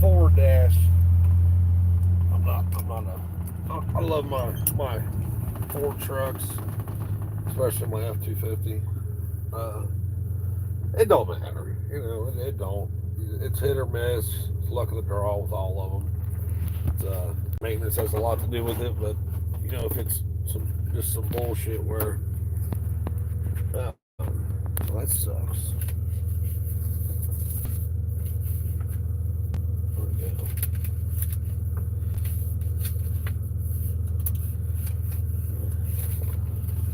forward dash. I love my Ford trucks, especially my F-250. Uh, it don't matter, it don't. It's hit or miss. It's luck of the draw with all of them. Maintenance has a lot to do with it, but if it's some bullshit where well, that sucks.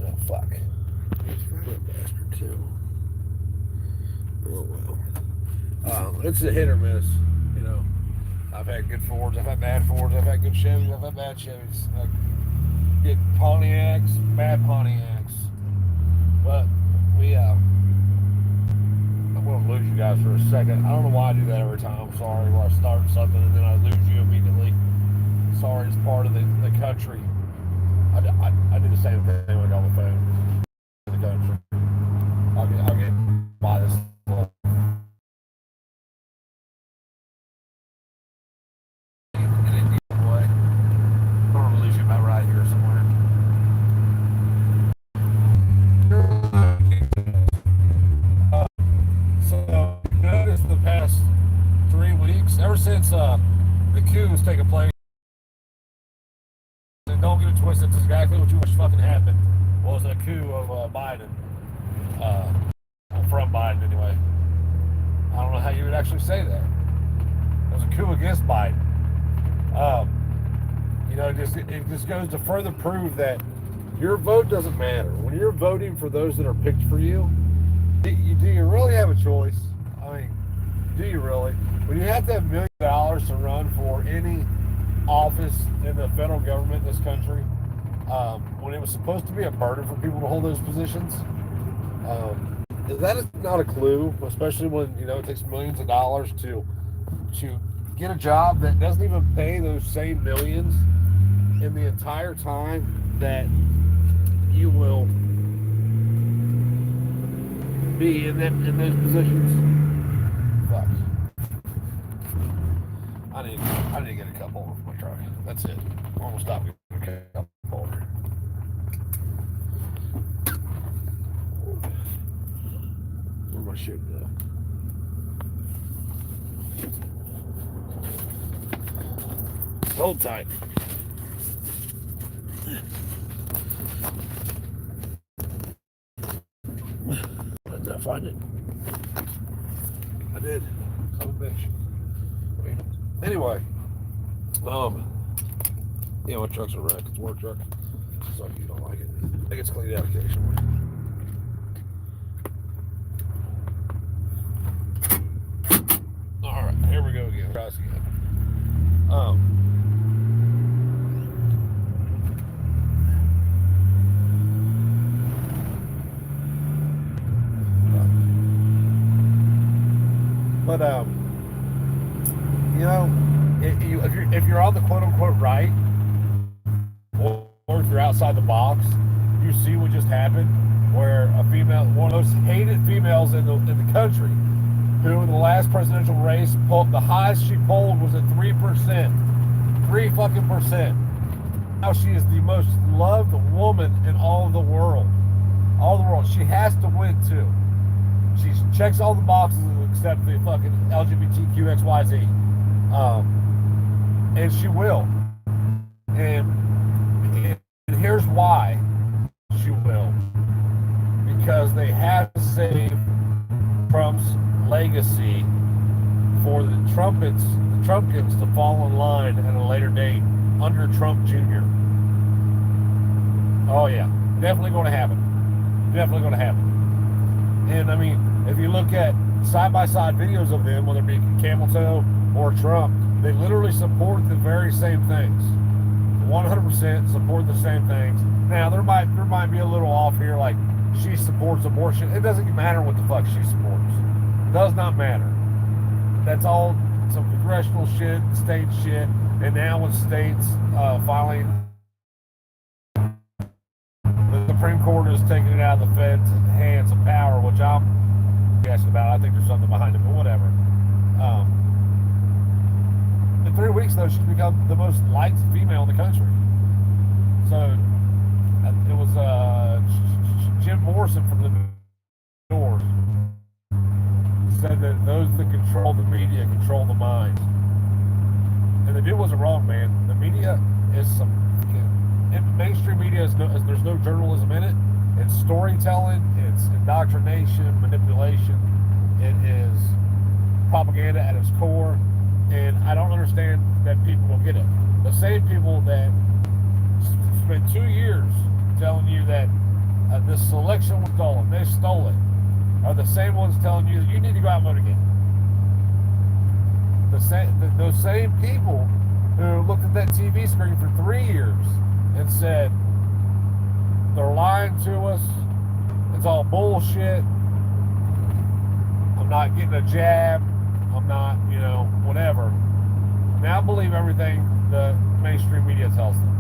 Oh fuck! That bastard too. Oh well. It's a hit or miss. I've had good Fords, I've had bad Fords, I've had good Chevys, I've had bad Chevys. I get Pontiacs, bad Pontiacs. But I'm going to lose you guys for a second. I don't know why I do that every time. I'm sorry, where I start something and then I lose you immediately. Sorry, it's part of the country. I do the same thing when I go on the phone. In the country. I'll get by this. Ever since the coup has taken place, and don't get it twisted, it's exactly what you wish fucking happened. Was a coup of Biden, from Biden anyway. I don't know how you would actually say that. It was a coup against Biden. It just goes to further prove that your vote doesn't matter. When you're voting for those that are picked for you, do you really have a choice? I mean, do you really? When you have to have $1 million to run for any office in the federal government in this country, when it was supposed to be a burden for people to hold those positions, that is not a clue, especially when it takes millions of dollars to get a job that doesn't even pay those same millions in the entire time that you will be in those positions. Fuck. I need to get a cup holder for my truck. That's it. I'm almost stop getting a cup holder. Where's my shit go? Hold tight. Did I find it? I did. Son of a bitch. Anyway, my truck's a wreck. It's a work truck. So you don't like it. It gets cleaned out occasionally. Alright, here we go again. Try this again. If you're on the quote unquote right, or if you're outside the box, you see what just happened, where a female, one of those hated females in the country, who in the last presidential race the highest she polled was at 3%, 3%. Now she is the most loved woman in all of the world. She has to win too. She checks all the boxes except the fucking LGBTQXYZ. And she will. And here's why she will. Because they have to save Trump's legacy for the Trumpkins to fall in line at a later date under Trump Jr. Oh yeah, definitely going to happen. Definitely going to happen. And I mean, if you look at side-by-side videos of them, whether it be Camel Toe or Trump, they literally support the very same things. 100% support the same things. Now, there might be a little off here, like she supports abortion. It doesn't matter what the fuck she supports. It does not matter. That's all some congressional shit, state shit, and now with states finally, the Supreme Court is taking it out of the Fed's hands of power, which I'm guessing about. I think there's something behind it, but whatever. in 3 weeks though, she's become the most liked female in the country. So it was Jim Morrison from the Doors said that those that control the media control the mind. And the dude wasn't wrong, man. The media is some mainstream media is there's no journalism in it. It's storytelling, it's indoctrination, manipulation. It is propaganda at its core, and I don't understand that people don't get it. The same people that spent 2 years telling you that this election was stolen, they stole it, are the same ones telling you that you need to go out and vote again. Those same people who looked at that TV screen for 3 years and said, they're lying to us, it's all bullshit, I'm not getting a jab, I'm not, whatever, now believe everything the mainstream media tells them.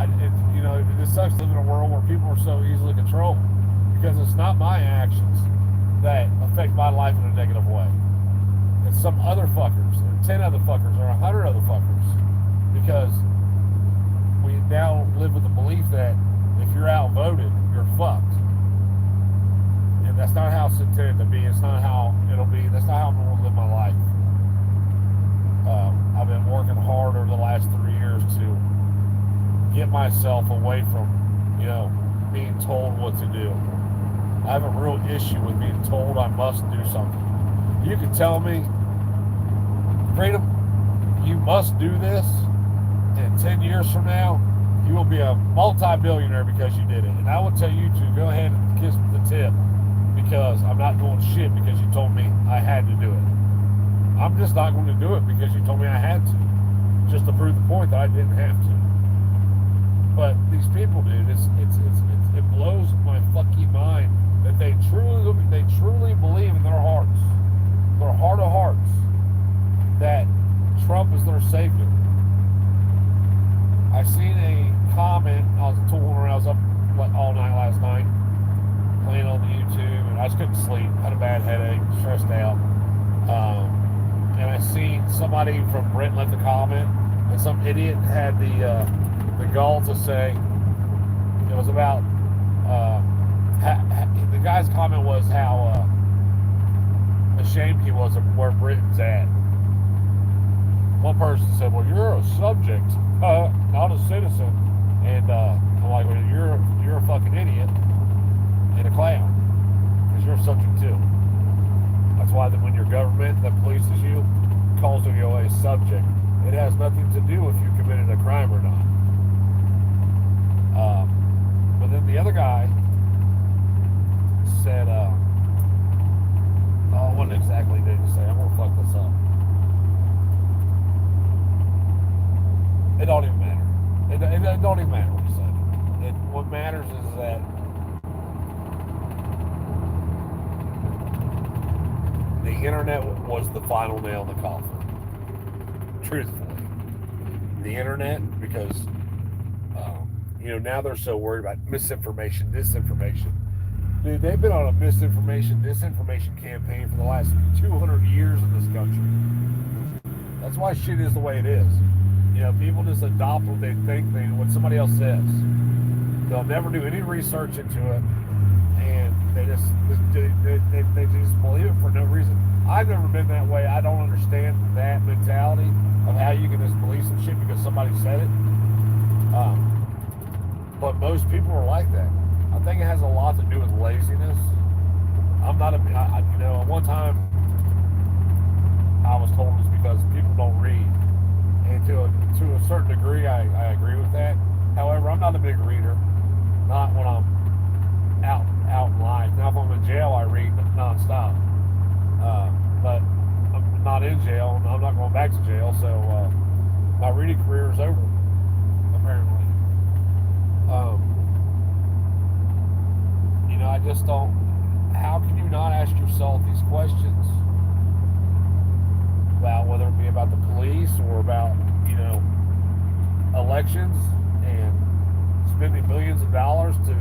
It just sucks to live in a world where people are so easily controlled, because it's not my actions that affect my life in a negative way. It's some other fuckers, or 10 other fuckers, or 100 other fuckers, because we now live with the belief that if you're outvoted, you're fucked. And that's not how it's intended to be. It's not how it'll be. That's not how I'm going to live my life. I've been working hard over the last 3 years to get myself away from, being told what to do. I have a real issue with being told I must do something. You can tell me, Freedom, you must do this, and 10 years from now, you will be a multi-billionaire because you did it. And I will tell you to go ahead and kiss the tip, because I'm not doing shit because you told me I had to do it. I'm just not going to do it because you told me I had to, just to prove the point that I didn't have to. But these people, dude, it blows my fucking mind that they truly believe in their heart of hearts, that Trump is their savior. I seen a comment. I was up all night last night playing on the YouTube, and I just couldn't sleep. Had a bad headache, stressed out. And I seen somebody from Britain left a comment, and some idiot had the gall to say it was about the guy's comment was how ashamed he was of where Britain's at. One person said, "Well, you're a subject, not a citizen," and I'm like, "Well, you're a fucking idiot and a clown, because you're a subject too." That's why when your government that polices you calls you a subject, it has nothing to do if you committed a crime or not. But then the other guy said, what exactly did he say? I'm gonna fuck this up. It don't even matter. It don't even matter what he said. What matters is that the internet was the final nail in the coffin. Truthfully, the internet, because now they're so worried about misinformation, disinformation. Dude, they've been on a misinformation, disinformation campaign for the last 200 years in this country. That's why shit is the way it is. People just adopt what they think, what somebody else says. They'll never do any research into it, and they just believe it for no reason. I've never been that way. I don't understand that mentality of how you can just believe some shit because somebody said it. But most people are like that. I think it has a lot to do with laziness. I'm not one time I was told it's because people don't read. And to a certain degree, I agree with that. However, I'm not a big reader. Not when I'm out in life. Now, if I'm in jail, I read nonstop. But I'm not in jail, and I'm not going back to jail, so my reading career is over, apparently. I just don't. How can you not ask yourself these questions about whether it be about the police or about elections and spending millions of dollars to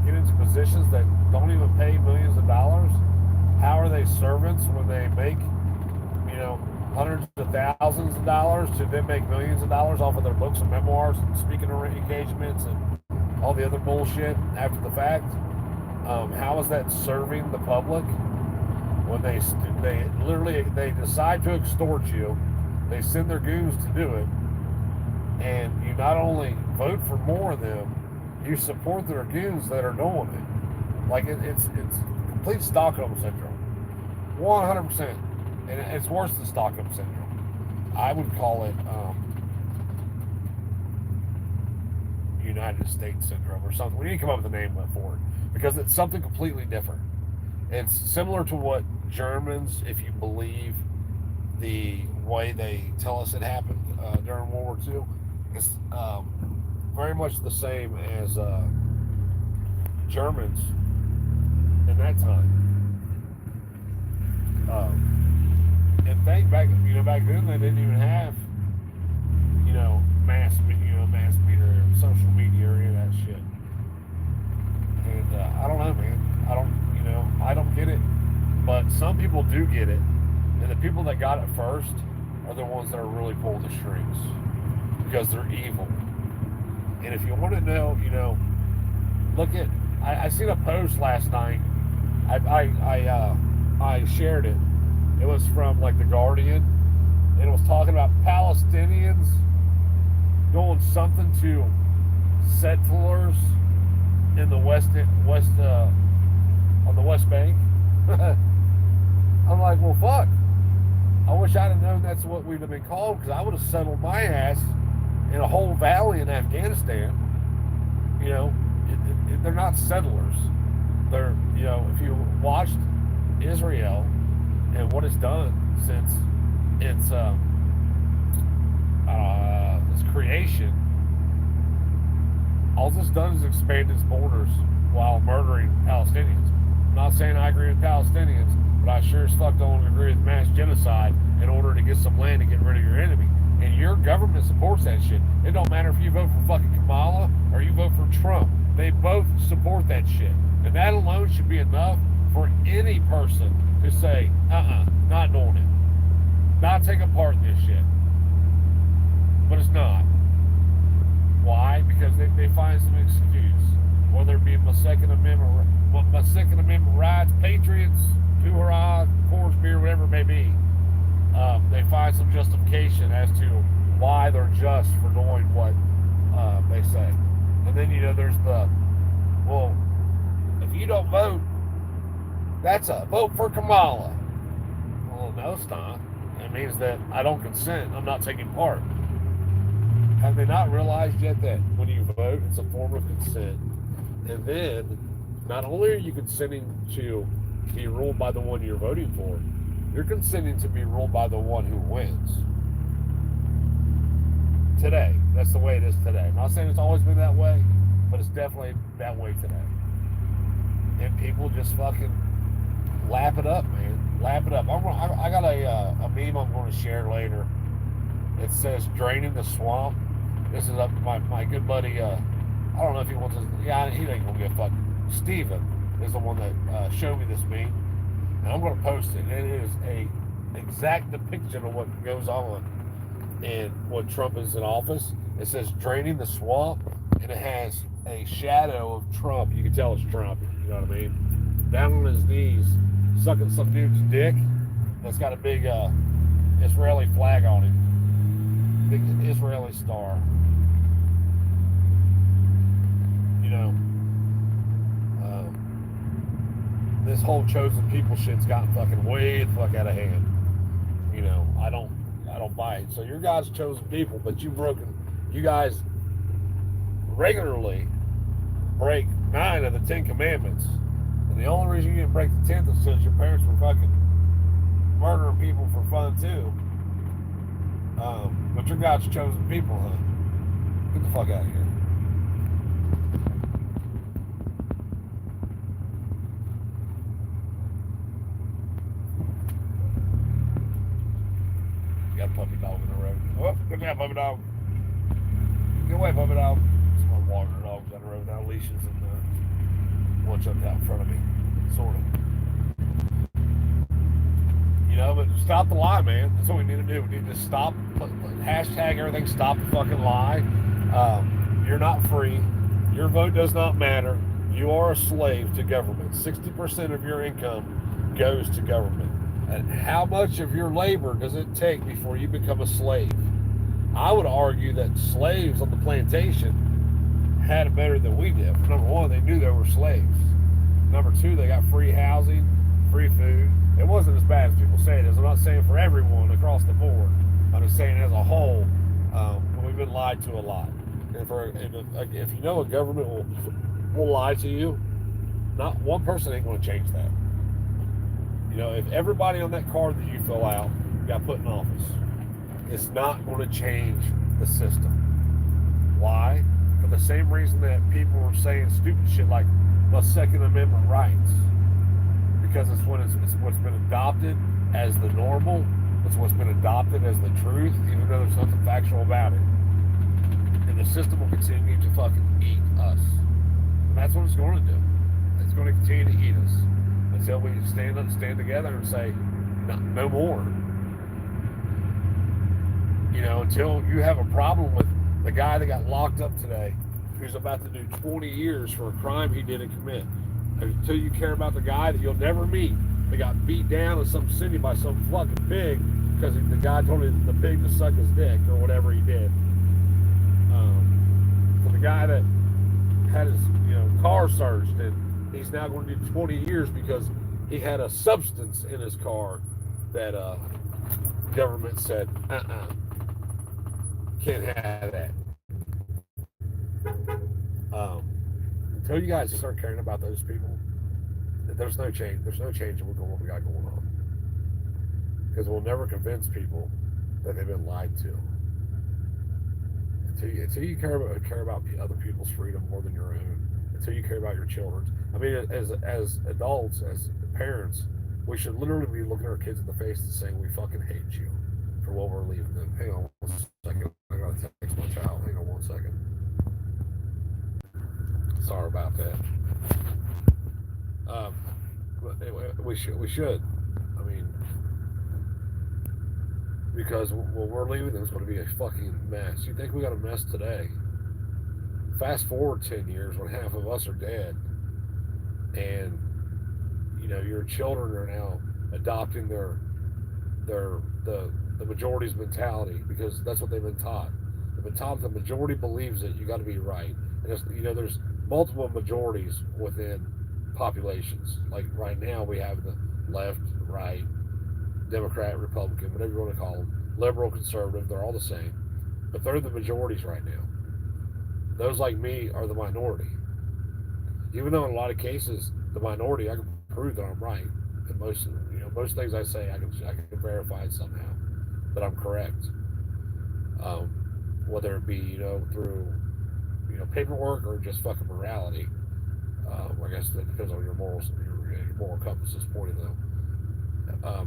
get into positions that don't even pay millions of dollars? How are they servants when they make hundreds of thousands of dollars to then make millions of dollars off of their books and memoirs and speaking engagements and all the other bullshit after the fact. How is that serving the public when they literally they decide to extort you? They send their goons to do it, and you not only vote for more of them, you support their goons that are doing it. Like it's complete Stockholm syndrome, 100%, and it's worse than Stockholm syndrome. I would call it United States syndrome or something. We need to come up with a name for it because it's something completely different. It's similar to what Germans, if you believe the way they tell us it happened during World War II, it's very much the same as Germans in that time. And think back, back then they didn't even have, mass media, or social media, or any of that shit. And I don't know, man. I don't get it. But some people do get it, and the people that got it first are the ones that are really pulling the strings because they're evil. And if you want to know, look at. I seen a post last night. I shared it. It was from like the Guardian, and it was talking about Palestinians doing something to settlers in the on the West Bank. I'm like, well, fuck. I wish I'd have known that's what we'd have been called, because I would have settled my ass in a whole valley in Afghanistan. They're not settlers. They're, if you watched Israel and what it's done since its creation, all it's done is expand its borders while murdering Palestinians. I'm not saying I agree with Palestinians, but I sure as fuck don't agree with mass genocide in order to get some land to get rid of your enemy. And your government supports that shit. It don't matter if you vote for fucking Kamala or you vote for Trump. They both support that shit. And that alone should be enough for any person to say, not doing it. Not taking part in this shit. But it's not. Why? Because they find some excuse. Whether it be my Second Amendment rights, Patriots, Hoorah, Coors Beer, whatever it may be. They find some justification as to why they're just for doing what they say. And then, there's well, if you don't vote, that's a vote for Kamala. Well, no, it's not. It means that I don't consent. I'm not taking part. Have they not realized yet that when you vote, it's a form of consent? And then, not only are you consenting to be ruled by the one you're voting for, you're consenting to be ruled by the one who wins. Today. That's the way it is today. I'm not saying it's always been that way, but it's definitely that way today. And people just fucking lap it up, man. Lap it up. I got a meme I'm going to share later. It says draining the swamp. This is up my good buddy. I don't know if he wants to. Yeah, he ain't gonna give a fuck. Steven is the one that showed me this meme, and I'm gonna post it. It is a exact depiction of what goes on and when Trump is in office. It says draining the swamp, and it has a shadow of Trump. You can tell it's Trump. You know what I mean? Down on his knees, sucking some dude's dick. That's got a big Israeli flag on it. Big Israeli star. This whole chosen people shit's gotten fucking way the fuck out of hand. I don't buy it. So you're God's chosen people, but you guys regularly break 9 of the 10 commandments. And the only reason you didn't break the 10th is because your parents were fucking murdering people for fun too. But you're God's chosen people, huh? Get the fuck out of here. Got a puppy dog in the road. Oh, look at that puppy dog. Get away, puppy dog. Someone walking their dogs down the road without leashes, and one jumped out in front of me. Sort of. But stop the lie, man. That's what we need to do. We need to stop, hashtag everything, stop the fucking lie. You're not free. Your vote does not matter. You are a slave to government. 60% of your income goes to government. And how much of your labor does it take before you become a slave? I would argue that slaves on the plantation had it better than we did. Number one, they knew they were slaves. Number two, they got free housing, free food. It wasn't as bad as people say it is. I'm not saying for everyone across the board. I'm just saying as a whole, we've been lied to a lot. And if you know a government will lie to you, not one person ain't going to change that. If everybody on that card that you fill out got put in office, it's not going to change the system. Why? For the same reason that people were saying stupid shit like the Second Amendment rights. Because it's what's been adopted as the normal. It's what's been adopted as the truth, even though there's nothing factual about it. And the system will continue to fucking eat us. And that's what it's going to do. It's going to continue to eat us until we stand together and say, no more. Until you have a problem with the guy that got locked up today, who's about to do 20 years for a crime he didn't commit. Until you care about the guy that you'll never meet that got beat down in some city by some fucking pig because the guy told the pig to suck his dick or whatever he did. For the guy that had his car searched and he's now going to do 20 years because he had a substance in his car that government said can't have that. Until you guys start caring about those people, there's no change. There's no change in what we got going on because we'll never convince people that they've been lied to. Until you care about other people's freedom more than your own. Until you care about your children's. I mean, as adults, as parents, we should literally be looking our kids in the face and saying we fucking hate you for what we're leaving them. Hang on 1 second. I gotta text my child. Hang on 1 second. Sorry about that. But anyway, we should. I mean, because what we're leaving them is going to be a fucking mess. You think we got a mess today? Fast forward 10 years when half of us are dead, and your children are now adopting the majority's mentality because that's what they've been taught. They've been taught the majority believes it. You got to be right. And there's multiple majorities within populations. Like right now, we have the left, right, Democrat, Republican, whatever you want to call them, liberal, conservative. They're all the same, but they're the majorities right now. Those like me are the minority. Even though in a lot of cases, the minority, I can prove that I'm right. And most things I say, I can verify it somehow that I'm correct. Whether it be through paperwork or just fucking morality. I guess that depends on your morals, your moral compass is pointing though.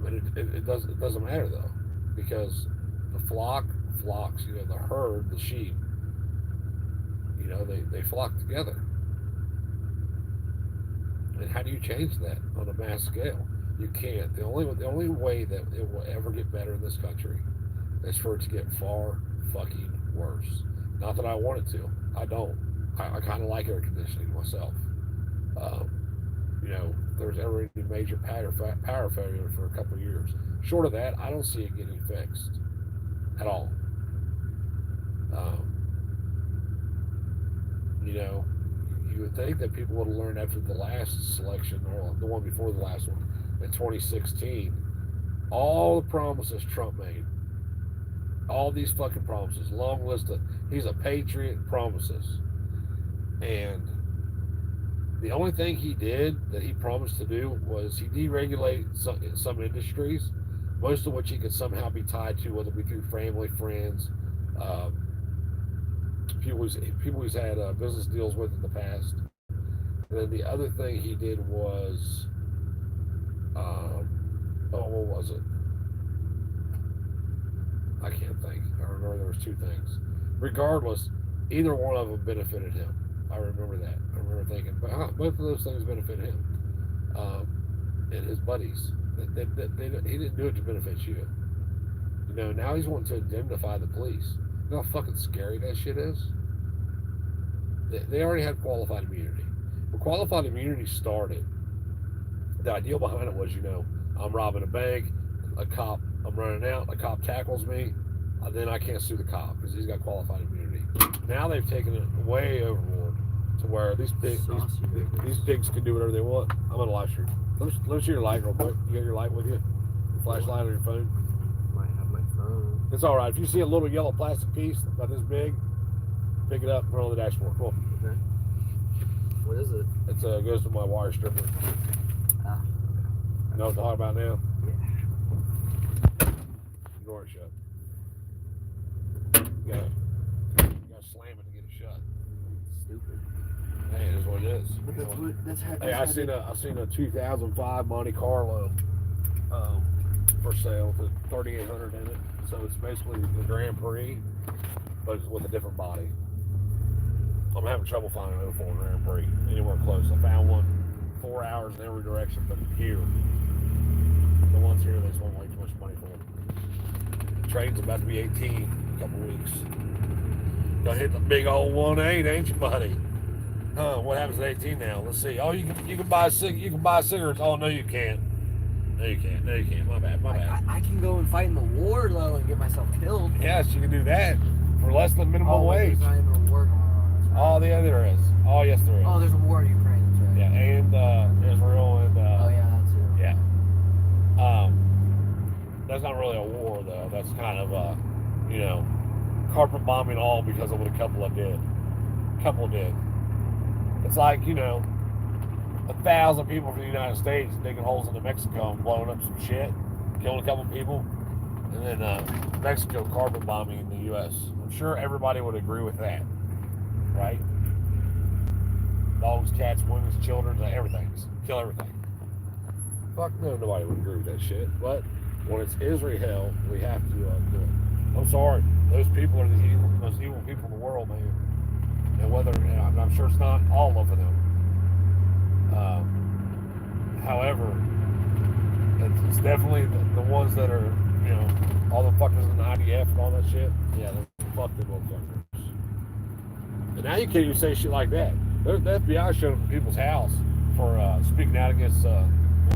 And it doesn't matter though, because the flocks, the herd, the sheep, they flock together. And how do you change that on a mass scale? You can't. The only way that it will ever get better in this country is for it to get far fucking worse. Not that I want it to. I don't. I kind of like air conditioning myself. There's ever any major power failure for a couple of years. Short of that, I don't see it getting fixed at all. You would think that people would have learned after the last selection, or the one before the last one, in 2016, all the promises Trump made, all these fucking promises, long list of, he's a patriot promises. And the only thing he did that he promised to do was he deregulated some industries, most of which he could somehow be tied to, whether it be through family, friends, people he's had business deals with in the past. And then the other thing he did was, what was it? I can't think. I remember there was two things. Regardless, either one of them benefited him. I remember that. I remember thinking, both of those things benefit him and his buddies. He didn't do it to benefit you. Now he's wanting to indemnify the police. You know how fucking scary that shit is? They already had qualified immunity. When qualified immunity started, the idea behind it was, I'm robbing a bank, I'm running out, a cop tackles me, then I can't sue the cop because he's got qualified immunity. Now they've taken it way overboard to where these pigs can do whatever they want. I'm on a live stream. Let me see your light real quick. You got your light with you? Your flashlight on your phone? Might have my phone. It's all right. If you see a little yellow plastic piece about this big, pick it up and put it on the dashboard. Cool. Okay. What is it? It goes to my wire stripper. Ah. You know what I'm talking about now? Yeah. Door it shut. You gotta slam it to get it shut. Stupid. Hey, it is what it is. But that's how. Hey, I seen a 2005 Monte Carlo for sale with 3,800 in it. So it's basically the Grand Prix, but it's with a different body. I'm having trouble finding an 04 Grand Prix anywhere close. I found one 4 hours in every direction, but here, the ones here, they just want way too much money for them. The train's about to be 18 in a couple weeks. Gonna hit the big old 1.8, ain't you, buddy? Huh? What happens at 18 now? Let's see. Oh, you can buy cigarettes. Oh, no, you can't. No, you can't. No, you can't. My bad. I can go and fight in the war though and get myself killed. Yes, you can do that for less than minimum wage. There's not even a war going on. Oh, yeah, there is. Oh, yes, there is. Oh, there's a war in Ukraine. That's right. Yeah, and Israel and. Oh yeah, that too. Yeah. That's not really a war though. That's kind of carpet bombing all because of what a couple did. It's like 1,000 people from the United States digging holes into Mexico and blowing up some shit, killing a couple people, and then Mexico carpet bombing the U.S. I'm sure everybody would agree with that, right? Dogs, cats, women, children, everything. Just kill everything. Fuck no, nobody would agree with that shit. But when it's Israel, we have to do it. I'm sorry, those people are the most evil people in the world, man. And I'm sure it's not all of them. However, it's definitely the ones that are, all the fuckers in the IDF and all that shit. Yeah, fuck them motherfuckers. And now you can't even say shit like that. The FBI showed up at people's house for speaking out against the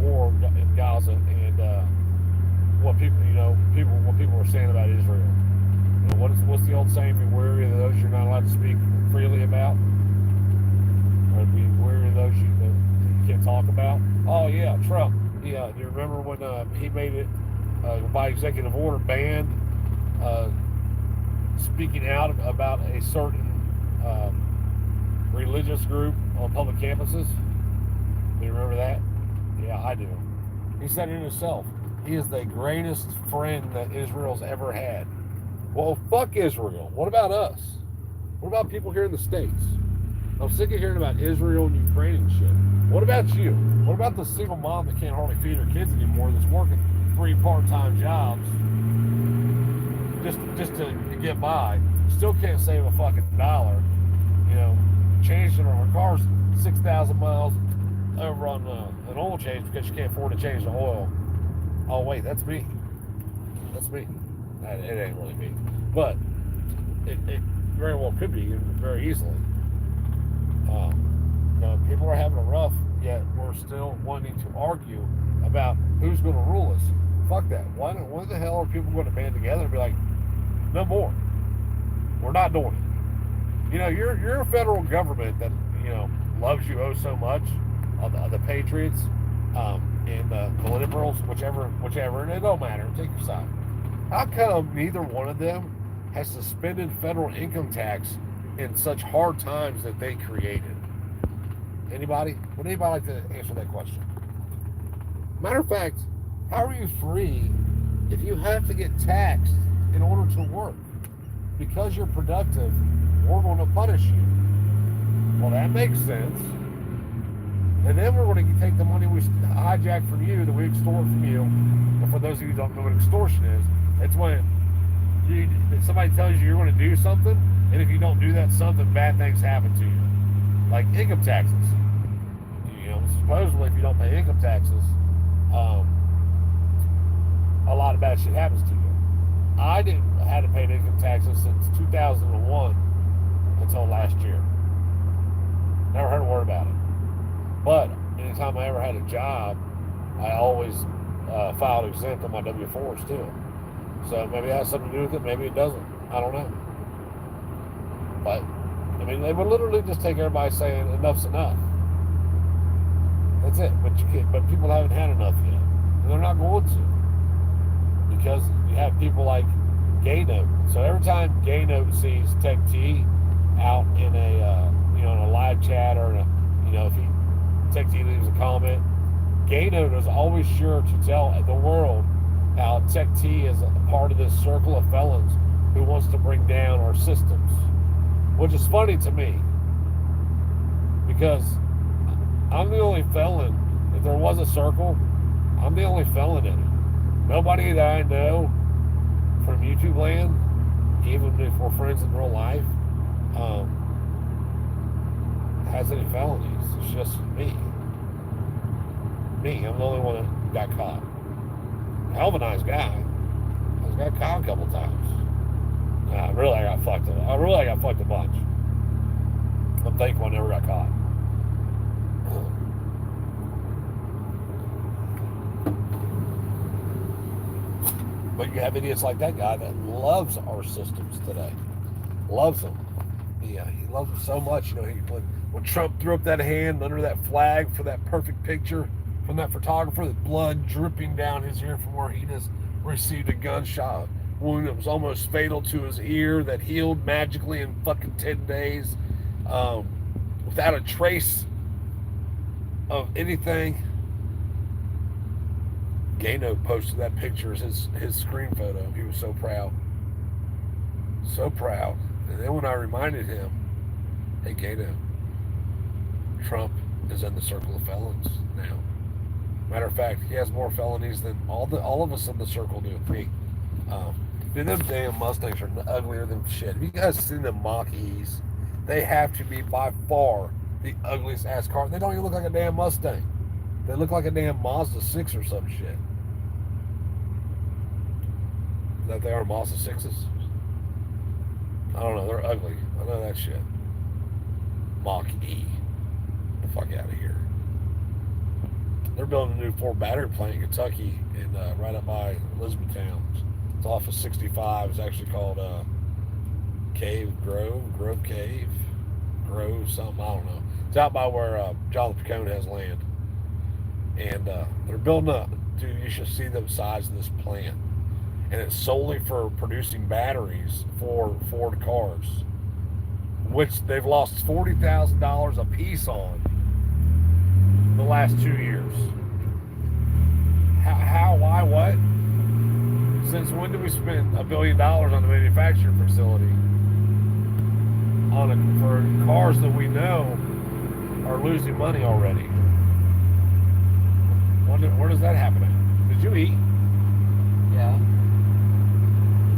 war in Gaza and what people were saying about Israel. What's the old saying? Be wary of those you're not allowed to speak freely about, or be wary of those you can't talk about. Oh yeah, Trump. Yeah, do you remember when he made it by executive order banned speaking out about a certain religious group on public campuses? Do you remember that? Yeah, I do. He said it himself. He is the greatest friend that Israel's ever had. Well, fuck Israel. What about us? What about people here in the States? I'm sick of hearing about Israel and Ukraine and shit. What about you? What about the single mom that can't hardly feed her kids anymore, that's working 3 part-time jobs just to get by, still can't save a fucking dollar, changing her car's 6,000 miles over on an oil change because she can't afford to change the oil. Oh wait, that's me. It ain't really me, but it very well could be very easily. People are having a rough, yet we're still wanting to argue about who's going to rule us. Fuck that. Why the hell are people going to band together and be like, no more? We're not doing it. You're a federal government that loves you oh so much. The Patriots and the liberals, whichever, and it don't matter. Take your side. How come neither one of them has suspended federal income tax in such hard times that they created? Anybody? Would anybody like to answer that question? Matter of fact, how are you free if you have to get taxed in order to work? Because you're productive, we're going to punish you. Well, that makes sense. And then we're going to take the money we hijack from you, that we extort from you. And for those of you who don't know what extortion is, it's when somebody tells you you're going to do something, and if you don't do that something, bad things happen to you. Like income taxes. Supposedly if you don't pay income taxes, a lot of bad shit happens to you. I didn't had to pay income taxes since 2001 until last year. Never heard a word about it. But anytime I ever had a job, I always filed exempt on my W-4s too. So maybe it has something to do with it, maybe it doesn't. I don't know. But, I mean, they would literally just take everybody saying enough's enough. That's it. But people haven't had enough yet. And they're not going to. Because you have people like Gay Note. So every time Gay Note sees Tech T out in a, in a live chat or if Tech T leaves a comment, Gay Note is always sure to tell the world how Tech T is a part of this circle of felons who wants to bring down our systems. Which is funny to me. Because I'm the only felon. If there was a circle, I'm the only felon in it. Nobody that I know from YouTube land, even if we're friends in real life, has any felonies. It's just me. I'm the only one that got caught. Hell of a nice guy. I just got caught a couple times. I got fucked a bunch. I'm thankful I never got caught. But you have idiots like that guy that loves our systems today. Loves them. Yeah, he loves them so much. When Trump threw up that hand under that flag for that perfect picture from that photographer, the blood dripping down his ear from where he just received a gunshot wound that was almost fatal to his ear that healed magically in fucking 10 days without a trace of anything. Gano posted that picture as his screen photo. He was so proud. So proud. And then when I reminded him, hey Gano, Trump is in the circle of felons now. Matter of fact, he has more felonies than all of us in the circle do. Me. Dude, them damn Mustangs are uglier than shit. Have you guys seen the Mach-E's? They have to be by far the ugliest ass car. They don't even look like a damn Mustang. They look like a damn Mazda 6 or some shit. That they are Mazda 6s? I don't know. They're ugly. I know that shit. Mach-E. Get the fuck out of here. They're building a new Ford battery plant in Kentucky and right up by Elizabethtown. It's off of 65. It's actually called Grove Cave, Grove something. I don't know. It's out by where Jonathan Picone has land. And they're building up. Dude, you should see the size of this plant. And it's solely for producing batteries for Ford cars, which they've lost $40,000 a piece on the last 2 years. How, why, what? Since when did we spend $1 billion on the manufacturing facility for cars that we know are losing money already? Where does that happen at? Did you eat? Yeah.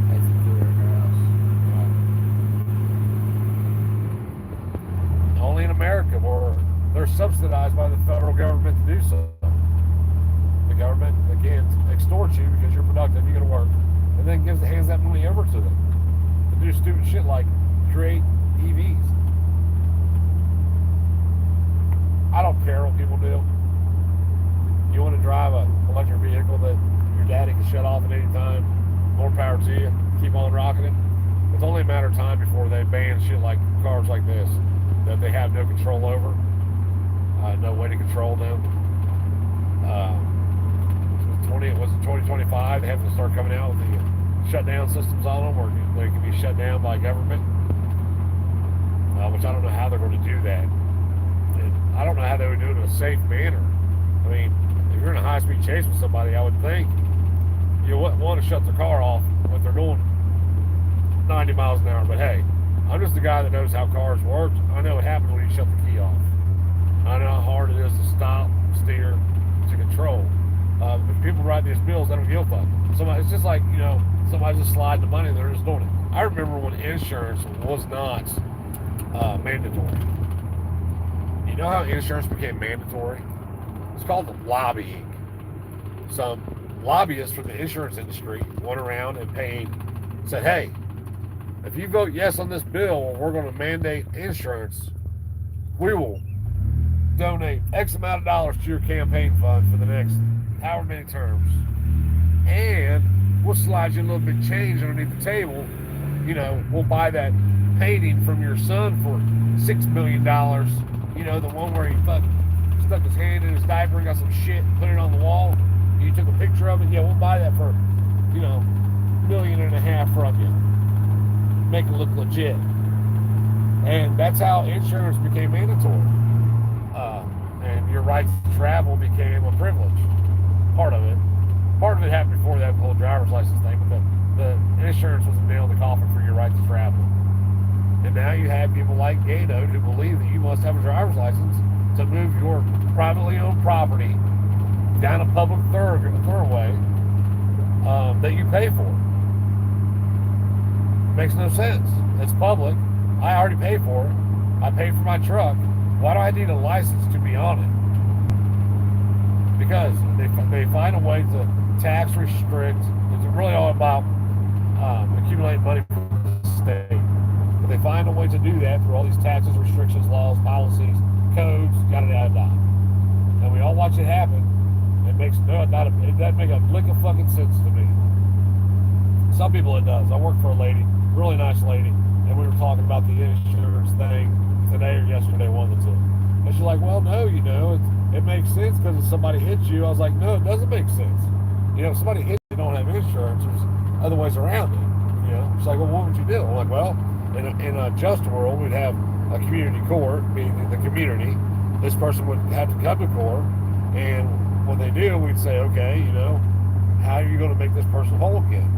I had some food in her house. Only in America where they're subsidized by the federal government to do so. The government, again, extorts you because you're productive, you go to work, and then hands that money over to them to do stupid shit like create EVs. I don't care what people do. You want to drive an electric vehicle that your daddy can shut off at any time, more power to you. Keep on rocking it. It's only a matter of time before they ban shit like cars like this that they have no control over, no way to control them. It was 2025. They have to start coming out with the shutdown systems on them, or they can be shut down by government. Which I don't know how they're going to do that. And I don't know how they would do it in a safe manner. I mean, if you're in a high-speed chase with somebody, I would think you wouldn't want to shut their car off when they're doing 90 miles an hour. But hey, I'm just the guy that knows how cars work. I know what happens when you shut the key off. I know how hard it is to stop, steer, to control. If people write these bills, they don't give a fuck. It's just like, somebody just sliding the money and they're just doing it. I remember when insurance was not mandatory. You know how insurance became mandatory? It's called lobbying. Some lobbyists from the insurance industry went around and said, hey, if you vote yes on this bill, we're going to mandate insurance, we will donate X amount of dollars to your campaign fund for the next however many terms. And we'll slide you a little bit of change underneath the table. You know, we'll buy that painting from your son for $6 million. You know, the one where he stuck his hand in his diaper and got some shit and put it on the wall. You took a picture of it. Yeah, we'll buy that for, you know, $1.5 million from you. Make it look legit. And that's how insurance became mandatory. And your right to travel became a privilege. Part of it. Part of it happened before that whole driver's license thing, but the insurance was a nail in the coffin for your right to travel. And now you have people like Gato who believe that you must have a driver's license to move your privately owned property down a public thoroughway that you pay for. Makes no sense. It's public. I already pay for it. I pay for my truck. Why do I need a license to be on it? Because they find a way to tax restrict. It's really all about accumulating money for the state. But they find a way to do that through all these taxes, restrictions, laws, policies, codes, yada yada yada. And we all watch it happen. It doesn't make a lick of fucking sense to me. Some people it does. I work for a lady, really nice lady, and we were talking about the insurance thing today or yesterday, one of the two. And she's like, well, no, you know, it makes sense because if somebody hits you. I was like, no, it doesn't make sense. You know, if somebody hits you, don't have insurance, there's other ways around it. You know, she's like, well, what would you do? I'm like, well, in a just world, we'd have a community court, being the community. This person would have to come to court, and when they do, we'd say, okay, you know, how are you going to make this person whole again?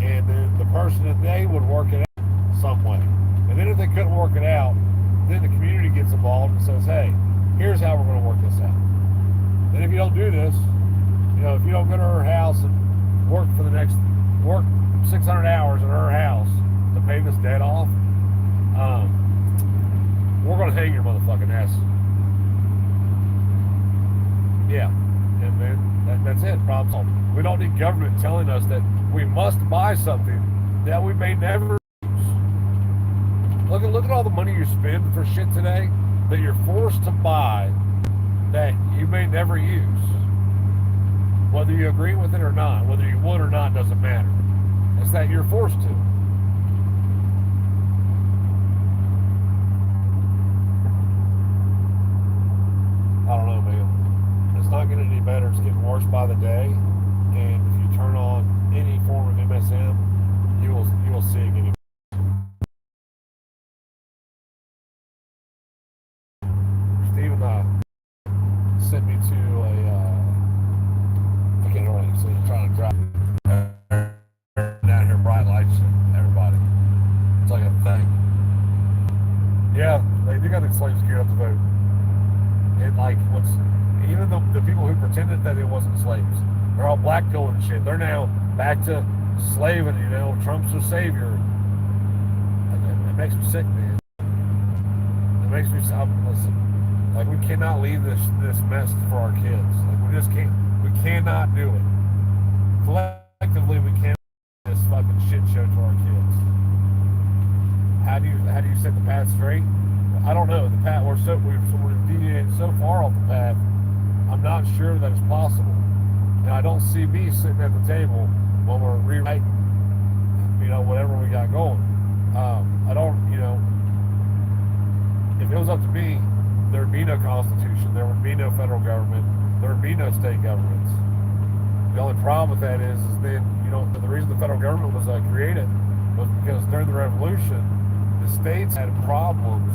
And then the person and they would work it out some way. And then if they couldn't work it out, then the community gets involved and says, hey, here's how we're going to work this out. And if you don't do this, you know, if you don't go to her house and work 600 hours in her house to pay this debt off, we're going to hang your motherfucking ass. Yeah, and then that's it. Problem solved. We don't need government telling us that we must buy something that we may never use. Look at all the money you spend for shit today that you're forced to buy that you may never use. Whether you agree with it or not, whether you would or not, doesn't matter. It's that you're forced to. I don't know, man. It's not getting any better. It's getting worse by the day. And if you turn on any form of MSM, you will see it getting. Steve sent me to I can't really see. I'm trying to drive down here, bright lights and everybody. It's like a thing. Yeah, they do got the slaves geared up to vote. And like even the people who pretended that it wasn't slaves, they're all blackpilling and shit. They're now back to slaving, you know, Trump's the savior. It makes me sick, man. It makes me listen, like we cannot leave this mess for our kids. Like we just can't. We cannot do it. Collectively, we can't do this fucking shit show to our kids. How do you set the path straight? I don't know. The path we're deviating so far off the path. I'm not sure that it's possible. And I don't see me sitting at the table when we're rewriting, you know, whatever we got going. I don't, you know, if it was up to me, there would be no constitution, there would be no federal government, there would be no state governments. The only problem with that is then, you know, the reason the federal government was created was because during the revolution, the states had problems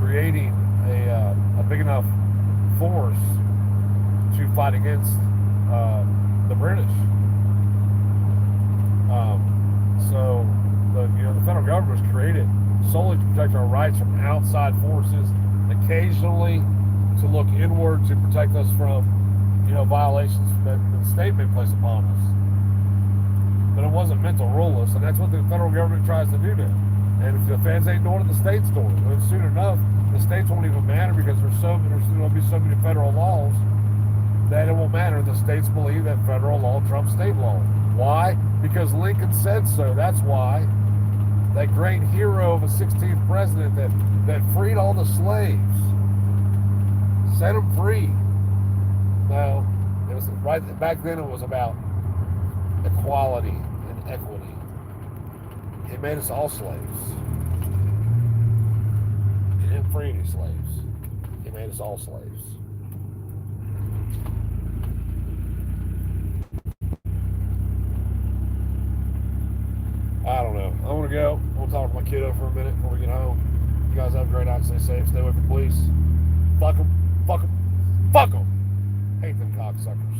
creating a big enough force to fight against the British. So the federal government was created solely to protect our rights from outside forces, occasionally to look inward to protect us from, you know, violations that the state may place upon us. But it wasn't meant to rule us, and that's what the federal government tries to do now. And if the feds ain't doing it, the state's doing it. And soon enough, the states won't even matter because there'll be so many federal laws that it won't matter. The states believe that federal law trumps state law. Why? Because Lincoln said so. That's why. That great hero of a 16th president that freed all the slaves, set them free. No, it was right back then. It was about equality and equity. He made us all slaves. He didn't free any slaves. He made us all slaves. I don't know. I'm going to go. I'm going to talk to my kiddo for a minute before we get home. You guys have a great night. Stay safe. Stay away from police. Fuck them. Fuck them. Fuck them. Hate them cocksuckers.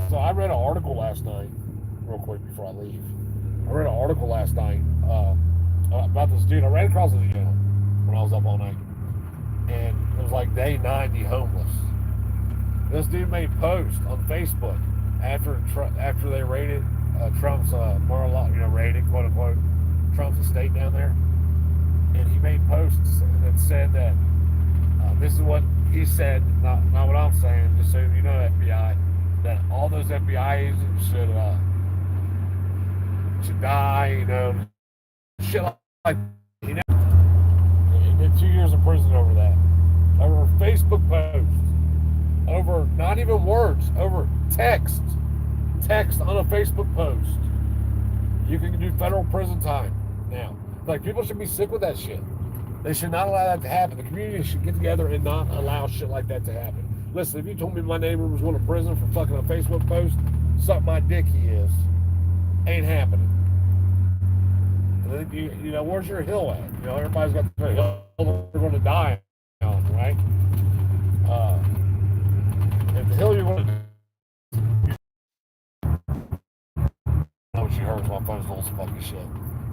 So I read an article last night, real quick before I leave. I read an article last night about this dude. I ran across this channel when I was up all night. And it was like day 90 homeless. This dude made posts on Facebook after they raided Trump's Mar-a-Lago, raided, quote unquote, Trump's estate down there. And he made posts that said that this is what he said, not what I'm saying, just so you know, FBI, that all those FBI agents should die, shit like he did 2 years in prison over that, over Facebook posts, over not even words, over text on a Facebook post. You can do federal prison time now. Like, people should be sick with that shit. They should not allow that to happen. The community should get together and not allow shit like that to happen. Listen, if you told me my neighbor was going to prison for fucking a Facebook post, suck my dick he is. Ain't happening. And then, where's your hill at? Everybody's got the hill they're going to die on, right? If the hill you're going to... I know what you heard, my phone's full of fucking shit.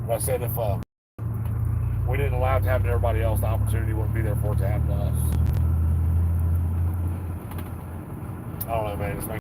But I said if we didn't allow it to happen to everybody else, the opportunity wouldn't be there for it to happen to us. I don't know, man. It's